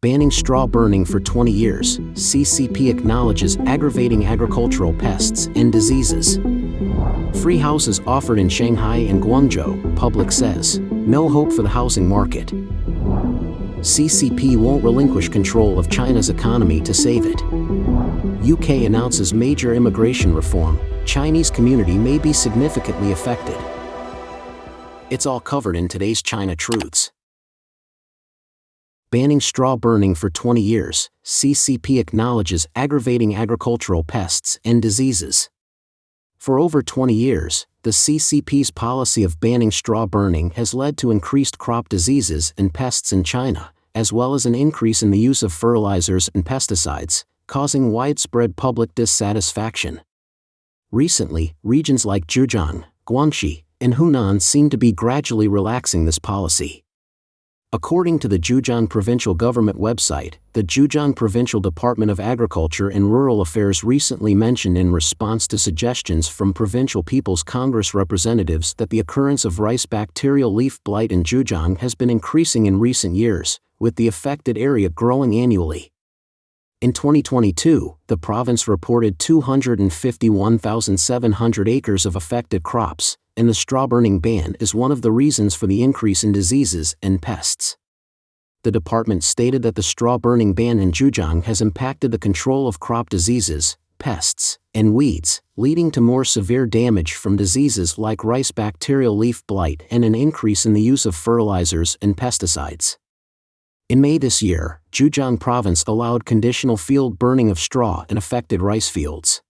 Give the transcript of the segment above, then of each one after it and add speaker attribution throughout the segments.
Speaker 1: Banning straw burning for 20 years, CCP acknowledges aggravating agricultural pests and diseases. Free houses offered in Shanghai and Guangzhou, public says. No hope for the housing market. CCP won't relinquish control of China's economy to save it. UK announces major immigration reform. Chinese community may be significantly affected. It's all covered in today's China Truths. Banning straw burning for 20 years, CCP acknowledges aggravating agricultural pests and diseases. For over 20 years, the CCP's policy of banning straw burning has led to increased crop diseases and pests in China, as well as an increase in the use of fertilizers and pesticides, causing widespread public dissatisfaction. Recently, regions like Zhejiang, Guangxi, and Hunan seem to be gradually relaxing this policy. According to the Zhejiang Provincial Government website, the Zhejiang Provincial Department of Agriculture and Rural Affairs recently mentioned in response to suggestions from Provincial People's Congress representatives that the occurrence of rice bacterial leaf blight in Zhejiang has been increasing in recent years, with the affected area growing annually. In 2022, the province reported 251,700 acres of affected crops, and the straw burning ban is one of the reasons for the increase in diseases and pests. The department stated that the straw burning ban in Zhejiang has impacted the control of crop diseases, pests, and weeds, leading to more severe damage from diseases like rice bacterial leaf blight and an increase in the use of fertilizers and pesticides. In May this year, Zhejiang province allowed conditional field burning of straw in affected rice fields.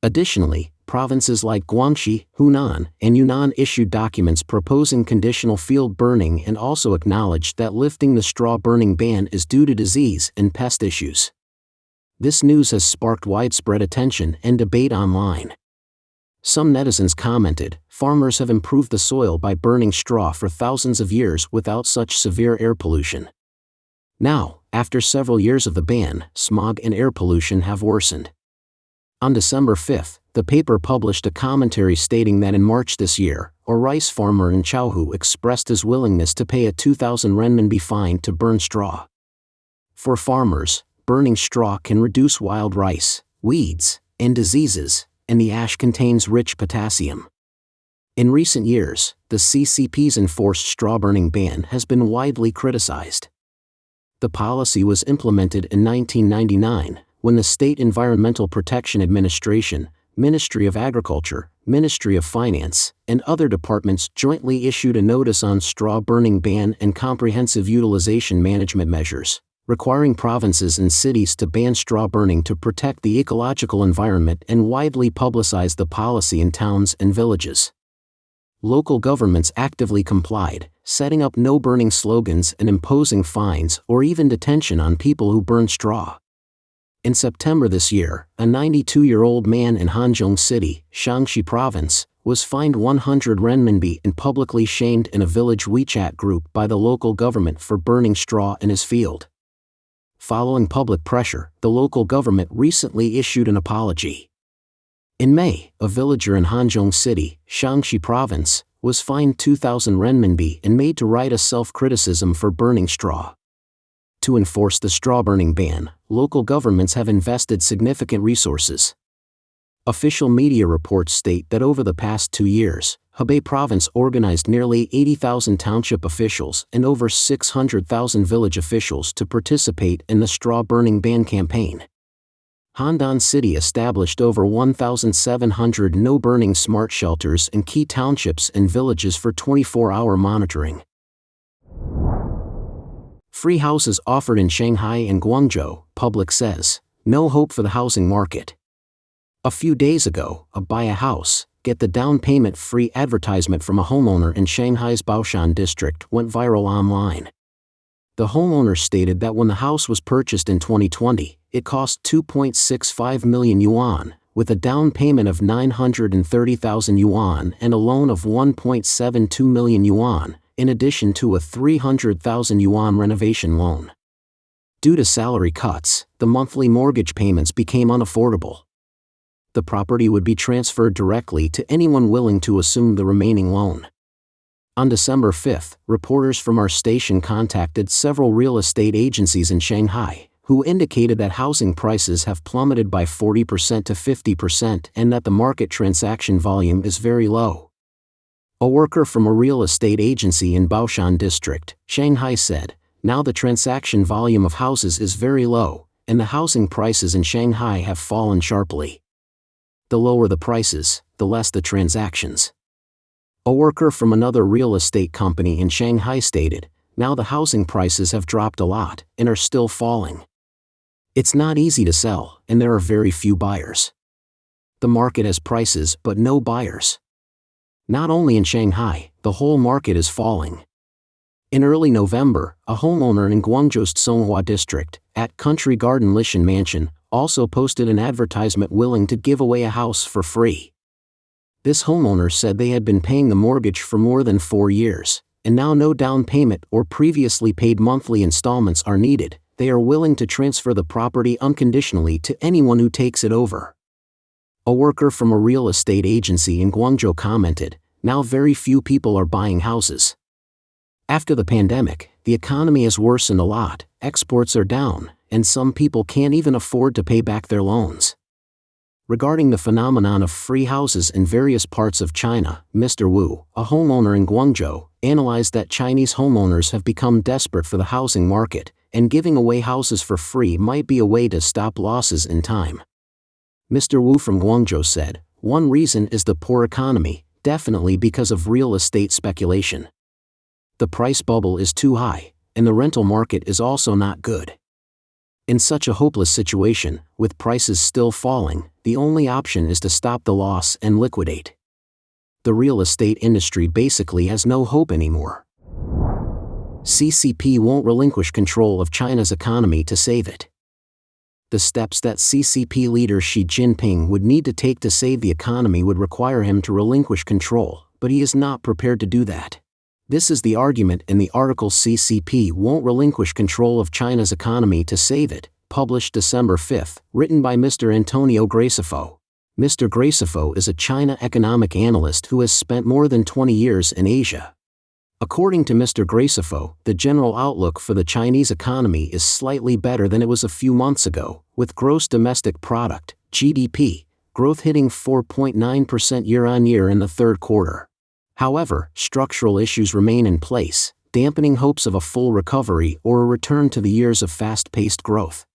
Speaker 1: Additionally, provinces like Guangxi, Hunan, and Yunnan issued documents proposing conditional field burning and also acknowledged that lifting the straw burning ban is due to disease and pest issues. This news has sparked widespread attention and debate online. Some netizens commented, farmers have improved the soil by burning straw for thousands of years without such severe air pollution. Now, after several years of the ban, smog and air pollution have worsened. On December 5, the paper published a commentary stating that in March this year, a rice farmer in Chaohu expressed his willingness to pay a 2,000 renminbi fine to burn straw. For farmers, burning straw can reduce wild rice, weeds, and diseases, and the ash contains rich potassium. In recent years, the CCP's enforced straw burning ban has been widely criticized. The policy was implemented in 1999, when the State Environmental Protection Administration, Ministry of Agriculture, Ministry of Finance, and other departments jointly issued a notice on straw burning ban and comprehensive utilization management measures, requiring provinces and cities to ban straw burning to protect the ecological environment and widely publicize the policy in towns and villages. Local governments actively complied, setting up no burning slogans and imposing fines or even detention on people who burn straw. In September this year, a 92-year-old man in Hanzhong City, Shanghai province, was fined 100 renminbi and publicly shamed in a village WeChat group by the local government for burning straw in his field. Following public pressure, the local government recently issued an apology. In May, a villager in Hanzhong City, Shanghai province, was fined 2,000 renminbi and made to write a self-criticism for burning straw. To enforce the straw burning ban, local governments have invested significant resources. Official media reports state that over the past 2 years, Hebei province organized nearly 80,000 township officials and over 600,000 village officials to participate in the straw burning ban campaign. Handan City established over 1,700 no-burning smart shelters in key townships and villages for 24-hour monitoring. Free houses offered in Shanghai and Guangzhou, public says. No hope for the housing market. A few days ago, a buy a house, get the down payment free advertisement from a homeowner in Shanghai's Baoshan district went viral online. The homeowner stated that when the house was purchased in 2020, it cost 2.65 million yuan, with a down payment of 930,000 yuan and a loan of 1.72 million yuan, in addition to a 300,000 yuan renovation loan. Due to salary cuts, the monthly mortgage payments became unaffordable. The property would be transferred directly to anyone willing to assume the remaining loan. On December 5, reporters from our station contacted several real estate agencies in Shanghai, who indicated that housing prices have plummeted by 40% to 50% and that the market transaction volume is very low. A worker from a real estate agency in Baoshan district, Shanghai said, "Now the transaction volume of houses is very low, and the housing prices in Shanghai have fallen sharply. The lower the prices, the less the transactions." A worker from another real estate company in Shanghai stated, "Now the housing prices have dropped a lot and are still falling. It's not easy to sell, and there are very few buyers. The market has prices but no buyers." Not only in Shanghai, the whole market is falling. In early November, a homeowner in Guangzhou's Songhua district, at Country Garden Lishan Mansion, also posted an advertisement willing to give away a house for free. This homeowner said they had been paying the mortgage for more than 4 years, and now no down payment or previously paid monthly installments are needed. They are willing to transfer the property unconditionally to anyone who takes it over. A worker from a real estate agency in Guangzhou commented, "Now very few people are buying houses. After the pandemic, the economy has worsened a lot, exports are down, and some people can't even afford to pay back their loans." Regarding the phenomenon of free houses in various parts of China, Mr. Wu, a homeowner in Guangzhou, analyzed that Chinese homeowners have become desperate for the housing market, and giving away houses for free might be a way to stop losses in time. Mr. Wu from Guangzhou said, "One reason is the poor economy, definitely because of real estate speculation. The price bubble is too high, and the rental market is also not good. In such a hopeless situation, with prices still falling, the only option is to stop the loss and liquidate. The real estate industry basically has no hope anymore. CCP won't relinquish control of China's economy to save it." The steps that CCP leader Xi Jinping would need to take to save the economy would require him to relinquish control, but he is not prepared to do that. This is the argument in the article "CCP won't relinquish control of China's economy to save it," published December 5, written by Mr. Antonio Gracefo. Mr. Gracefo is a China economic analyst who has spent more than 20 years in Asia. According to Mr. Gracefo, the general outlook for the Chinese economy is slightly better than it was a few months ago, with gross domestic product, GDP, growth hitting 4.9% year-on-year in the third quarter. However, structural issues remain in place, dampening hopes of a full recovery or a return to the years of fast-paced growth.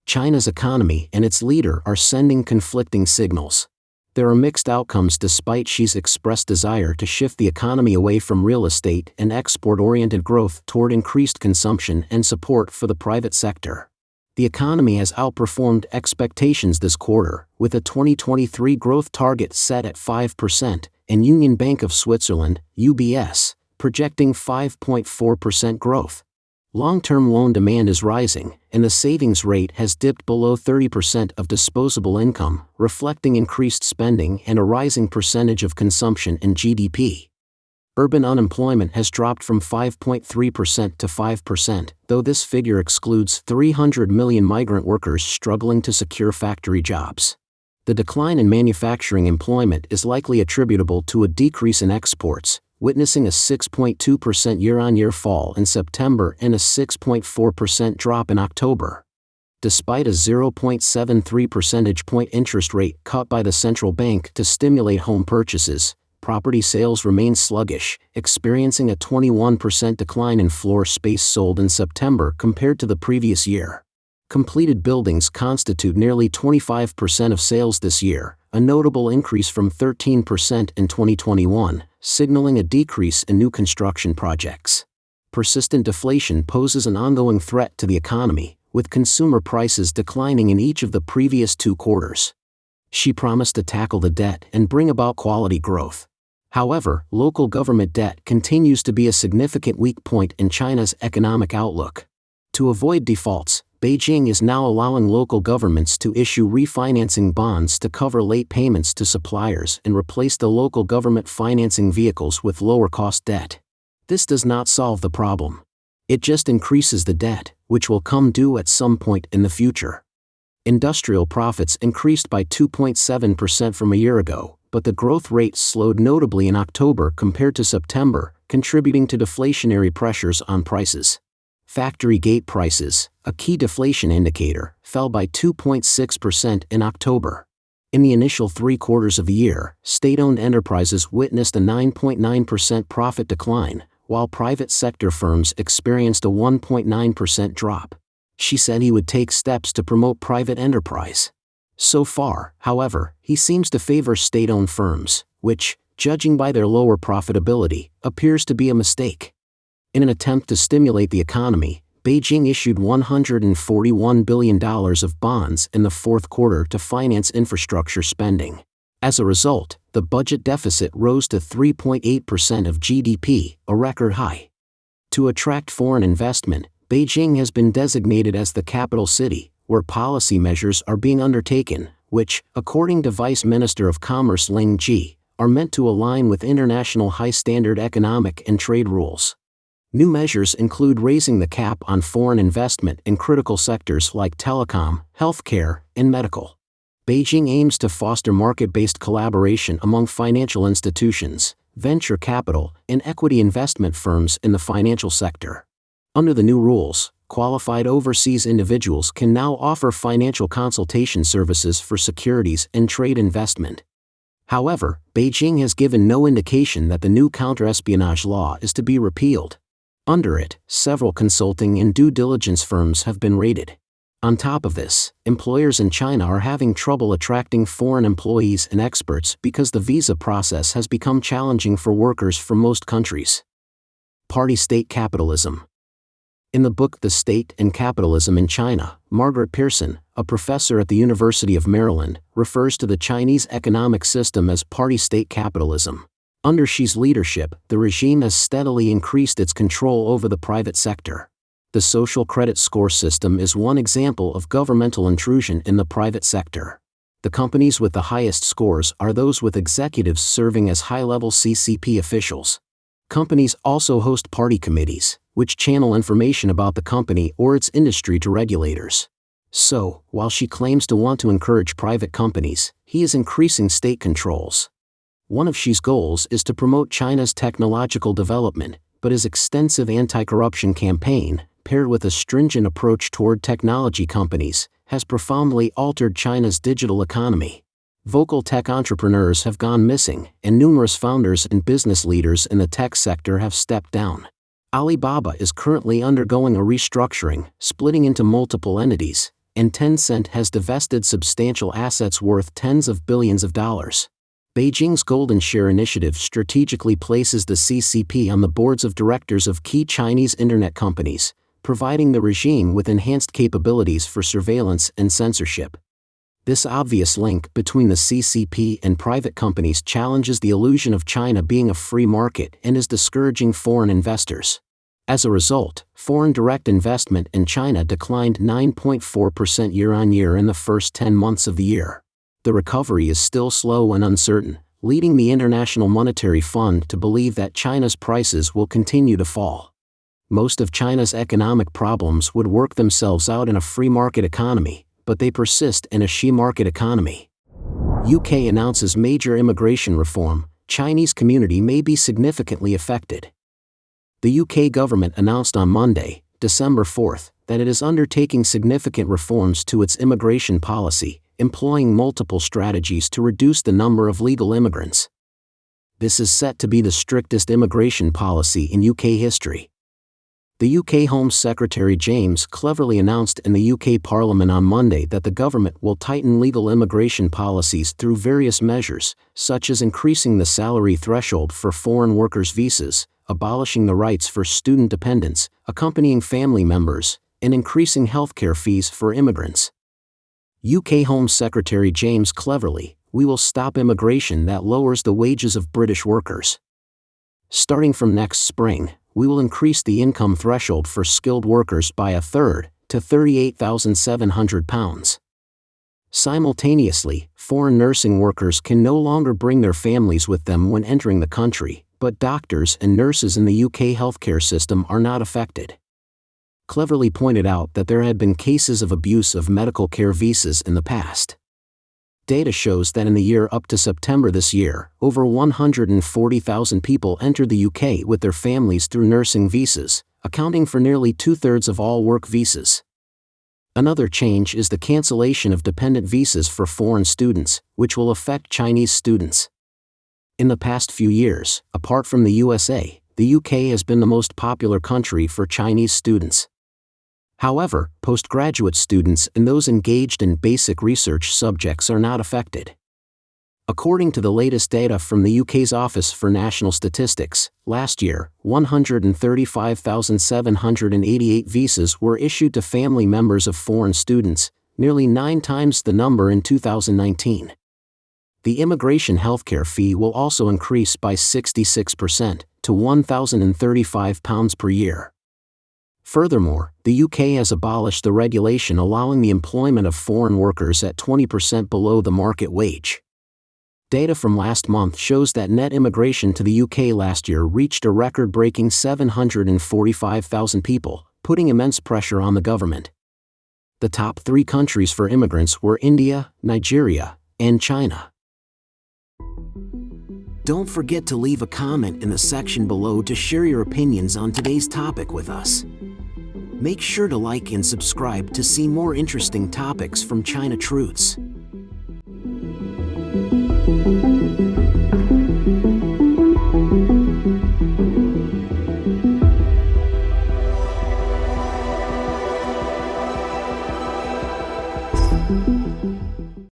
Speaker 1: China's economy and its leader are sending conflicting signals. There are mixed outcomes despite Xi's expressed desire to shift the economy away from real estate and export-oriented growth toward increased consumption and support for the private sector. The economy has outperformed expectations this quarter, with a 2023 growth target set at 5%, and Union Bank of Switzerland, UBS, projecting 5.4% growth. Long-term loan demand is rising, and the savings rate has dipped below 30% of disposable income, reflecting increased spending and a rising percentage of consumption in GDP. Urban unemployment has dropped from 5.3% to 5%, though this figure excludes 300 million migrant workers struggling to secure factory jobs. The decline in manufacturing employment is likely attributable to a decrease in exports, witnessing a 6.2% year-on-year fall in September and a 6.4% drop in October. Despite a 0.73 percentage point interest rate cut by the central bank to stimulate home purchases, property sales remain sluggish, experiencing a 21% decline in floor space sold in September compared to the previous year. Completed buildings constitute nearly 25% of sales this year, a notable increase from 13% in 2021, signaling a decrease in new construction projects. Persistent deflation poses an ongoing threat to the economy, with consumer prices declining in each of the previous 2 quarters. Xi promised to tackle the debt and bring about quality growth. However, local government debt continues to be a significant weak point in China's economic outlook. To avoid defaults, Beijing is now allowing local governments to issue refinancing bonds to cover late payments to suppliers and replace the local government financing vehicles with lower-cost debt. This does not solve the problem. It just increases the debt, which will come due at some point in the future. Industrial profits increased by 2.7% from a year ago, but the growth rate slowed notably in October compared to September, contributing to deflationary pressures on prices. Factory gate prices, a key deflation indicator, fell by 2.6% in October. In the initial 3 quarters of the year, state-owned enterprises witnessed a 9.9% profit decline, while private sector firms experienced a 1.9% drop. She said he would take steps to promote private enterprise. So far, however, he seems to favor state-owned firms, which, judging by their lower profitability, appears to be a mistake. In an attempt to stimulate the economy, Beijing issued $141 billion of bonds in the fourth quarter to finance infrastructure spending. As a result, the budget deficit rose to 3.8% of GDP, a record high. To attract foreign investment, Beijing has been designated as the capital city, where policy measures are being undertaken, which, according to Vice Minister of Commerce Ling Ji, are meant to align with international high-standard economic and trade rules. New measures include raising the cap on foreign investment in critical sectors like telecom, healthcare, and medical. Beijing aims to foster market-based collaboration among financial institutions, venture capital, and equity investment firms in the financial sector. Under the new rules, qualified overseas individuals can now offer financial consultation services for securities and trade investment. However, Beijing has given no indication that the new counter-espionage law is to be repealed. Under it, several consulting and due diligence firms have been raided. On top of this, employers in China are having trouble attracting foreign employees and experts because the visa process has become challenging for workers from most countries. Party-state capitalism. In the book The State and Capitalism in China, Margaret Pearson, a professor at the University of Maryland, refers to the Chinese economic system as party-state capitalism. Under Xi's leadership, the regime has steadily increased its control over the private sector. The social credit score system is one example of governmental intrusion in the private sector. The companies with the highest scores are those with executives serving as high-level CCP officials. Companies also host party committees, which channel information about the company or its industry to regulators. So, while Xi claims to want to encourage private companies, he is increasing state controls. One of Xi's goals is to promote China's technological development, but his extensive anti-corruption campaign, paired with a stringent approach toward technology companies, has profoundly altered China's digital economy. Vocal tech entrepreneurs have gone missing, and numerous founders and business leaders in the tech sector have stepped down. Alibaba is currently undergoing a restructuring, splitting into multiple entities, and Tencent has divested substantial assets worth tens of billions of dollars. Beijing's Golden Share initiative strategically places the CCP on the boards of directors of key Chinese internet companies, providing the regime with enhanced capabilities for surveillance and censorship. This obvious link between the CCP and private companies challenges the illusion of China being a free market and is discouraging foreign investors. As a result, foreign direct investment in China declined 9.4% year-on-year in the first 10 months of the year. The recovery is still slow and uncertain, leading the International Monetary Fund to believe that China's prices will continue to fall. Most of China's economic problems would work themselves out in a free market economy, but they persist in a Xi market economy. UK announces major immigration reform, Chinese community may be significantly affected. The UK government announced on Monday, December 4, that it is undertaking significant reforms to its immigration policy, employing multiple strategies to reduce the number of legal immigrants. This is set to be the strictest immigration policy in UK history. The UK Home Secretary James Cleverly announced in the UK Parliament on Monday that the government will tighten legal immigration policies through various measures, such as increasing the salary threshold for foreign workers' visas, abolishing the rights for student dependents, accompanying family members, and increasing healthcare fees for immigrants. UK Home Secretary James Cleverly, "We will stop immigration that lowers the wages of British workers. Starting from next spring, we will increase the income threshold for skilled workers by a third, to £38,700. Simultaneously, foreign nursing workers can no longer bring their families with them when entering the country, but doctors and nurses in the UK healthcare system are not affected." Cleverly pointed out that there had been cases of abuse of medical care visas in the past. Data shows that in the year up to September this year, over 140,000 people entered the UK with their families through nursing visas, accounting for nearly 2/3 of all work visas. Another change is the cancellation of dependent visas for foreign students, which will affect Chinese students. In the past few years, apart from the USA, the UK has been the most popular country for Chinese students. However, postgraduate students and those engaged in basic research subjects are not affected. According to the latest data from the UK's Office for National Statistics, last year, 135,788 visas were issued to family members of foreign students, nearly 9 times the number in 2019. The immigration healthcare fee will also increase by 66% to £1,035 per year. Furthermore, the UK has abolished the regulation allowing the employment of foreign workers at 20% below the market wage. Data from last month shows that net immigration to the UK last year reached a record-breaking 745,000 people, putting immense pressure on the government. The top 3 countries for immigrants were India, Nigeria, and China. Don't forget to leave a comment in the section below to share your opinions on today's topic with us. Make sure to like and subscribe to see more interesting topics from China Truths.